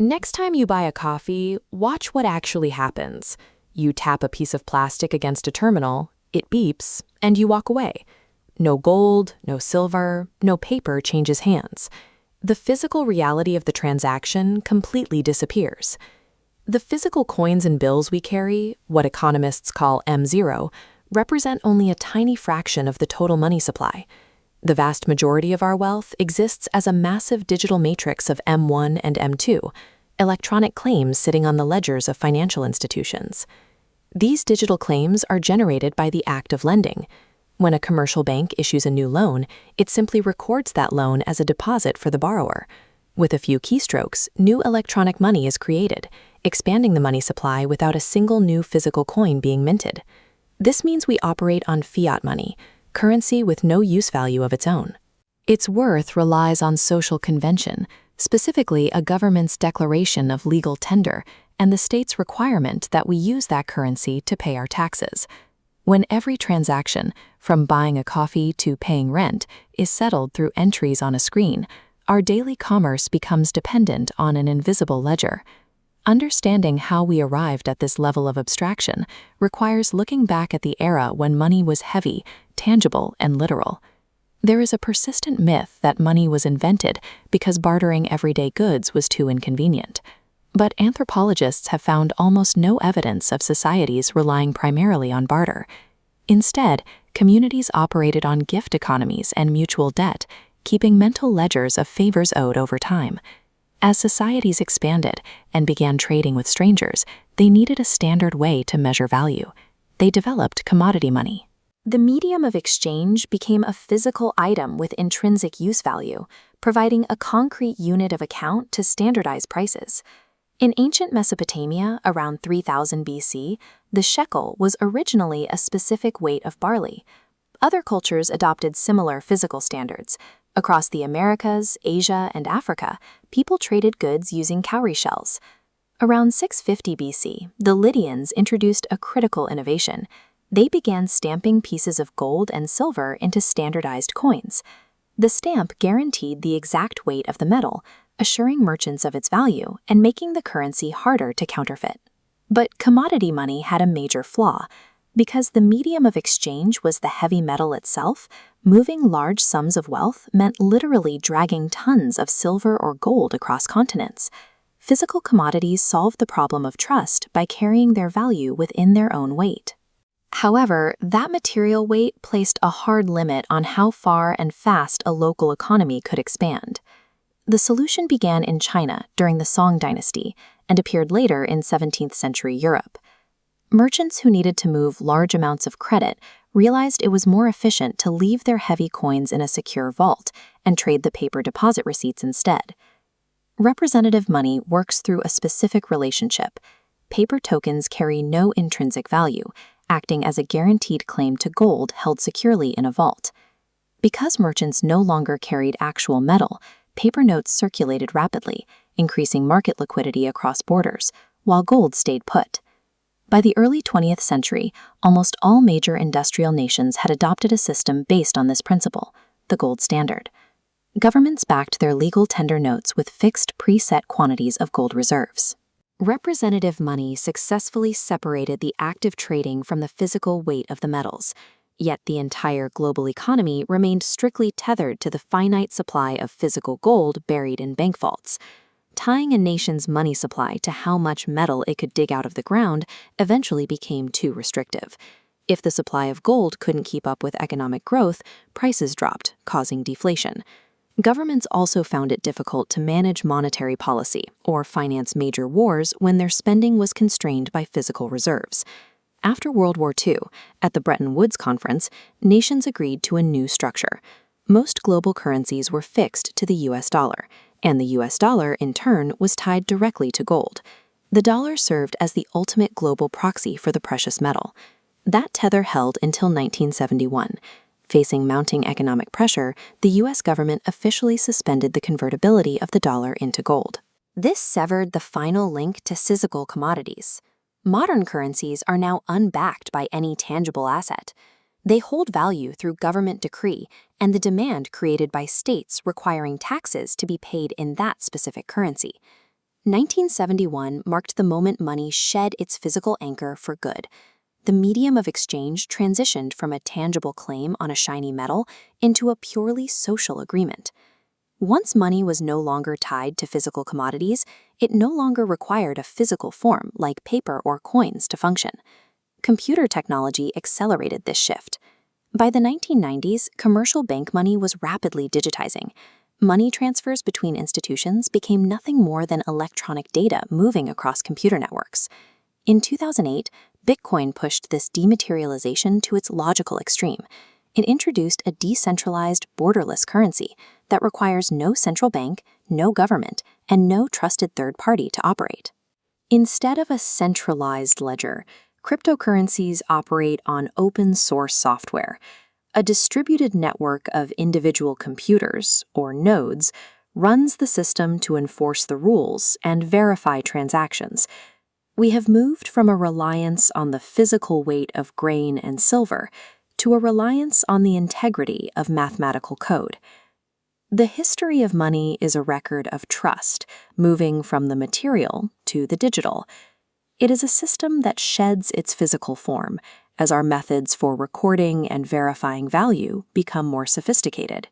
Next time you buy a coffee, watch what actually happens. You tap a piece of plastic against a terminal, it beeps, and you walk away. No gold, no silver, no paper changes hands. The physical reality of the transaction completely disappears. The physical coins and bills we carry, what economists call M0, represent only a tiny fraction of the total money supply. The vast majority of our wealth exists as a massive digital matrix of M1 and M2, electronic claims sitting on the ledgers of financial institutions. These digital claims are generated by the act of lending. When a commercial bank issues a new loan, it simply records that loan as a deposit for the borrower. With a few keystrokes, new electronic money is created, expanding the money supply without a single new physical coin being minted. This means we operate on fiat money, currency with no use value of its own. Its worth relies on social convention, specifically a government's declaration of legal tender and the state's requirement that we use that currency to pay our taxes. When every transaction, from buying a coffee to paying rent, is settled through entries on a screen, our daily commerce becomes dependent on an invisible ledger. Understanding how we arrived at this level of abstraction requires looking back at the era when money was heavy, tangible, and literal. There is a persistent myth that money was invented because bartering everyday goods was too inconvenient. But anthropologists have found almost no evidence of societies relying primarily on barter. Instead, communities operated on gift economies and mutual debt, keeping mental ledgers of favors owed over time. As societies expanded and began trading with strangers, they needed a standard way to measure value. They developed commodity money. The medium of exchange became a physical item with intrinsic use value, providing a concrete unit of account to standardize prices. In ancient Mesopotamia, around 3000 BC, the shekel was originally a specific weight of barley. Other cultures adopted similar physical standards. Across the Americas, Asia, and Africa, people traded goods using cowrie shells. Around 650 BC, the Lydians introduced a critical innovation. They began stamping pieces of gold and silver into standardized coins. The stamp guaranteed the exact weight of the metal, assuring merchants of its value and making the currency harder to counterfeit. But commodity money had a major flaw. Because the medium of exchange was the heavy metal itself, moving large sums of wealth meant literally dragging tons of silver or gold across continents. Physical commodities solved the problem of trust by carrying their value within their own weight. However, that material weight placed a hard limit on how far and fast a local economy could expand. The solution began in China during the Song dynasty and appeared later in 17th century Europe. Merchants who needed to move large amounts of credit realized it was more efficient to leave their heavy coins in a secure vault and trade the paper deposit receipts instead. Representative money works through a specific relationship. Paper tokens carry no intrinsic value, acting as a guaranteed claim to gold held securely in a vault. Because merchants no longer carried actual metal, paper notes circulated rapidly, increasing market liquidity across borders, while gold stayed put. By the early 20th century, almost all major industrial nations had adopted a system based on this principle, the gold standard. Governments backed their legal tender notes with fixed preset quantities of gold reserves. Representative money successfully separated the active trading from the physical weight of the metals, yet the entire global economy remained strictly tethered to the finite supply of physical gold buried in bank vaults. Tying a nation's money supply to how much metal it could dig out of the ground eventually became too restrictive. If the supply of gold couldn't keep up with economic growth, prices dropped, causing deflation. Governments also found it difficult to manage monetary policy or finance major wars when their spending was constrained by physical reserves. After World War II, at the Bretton Woods Conference, nations agreed to a new structure. Most global currencies were fixed to the US dollar, and the US dollar, in turn, was tied directly to gold. The dollar served as the ultimate global proxy for the precious metal. That tether held until 1971. Facing mounting economic pressure, the US government officially suspended the convertibility of the dollar into gold. This severed the final link to physical commodities. Modern currencies are now unbacked by any tangible asset. They hold value through government decree and the demand created by states requiring taxes to be paid in that specific currency. 1971 marked the moment money shed its physical anchor for good. The medium of exchange transitioned from a tangible claim on a shiny metal into a purely social agreement. Once money was no longer tied to physical commodities, it no longer required a physical form like paper or coins to function. Computer technology accelerated this shift. By the 1990s, commercial bank money was rapidly digitizing. Money transfers between institutions became nothing more than electronic data moving across computer networks. In 2008, Bitcoin pushed this dematerialization to its logical extreme. It introduced a decentralized, borderless currency that requires no central bank, no government, and no trusted third party to operate. Instead of a centralized ledger, cryptocurrencies operate on open-source software. A distributed network of individual computers, or nodes, runs the system to enforce the rules and verify transactions. We have moved from a reliance on the physical weight of grain and silver to a reliance on the integrity of mathematical code. The history of money is a record of trust, moving from the material to the digital. It is a system that sheds its physical form as our methods for recording and verifying value become more sophisticated.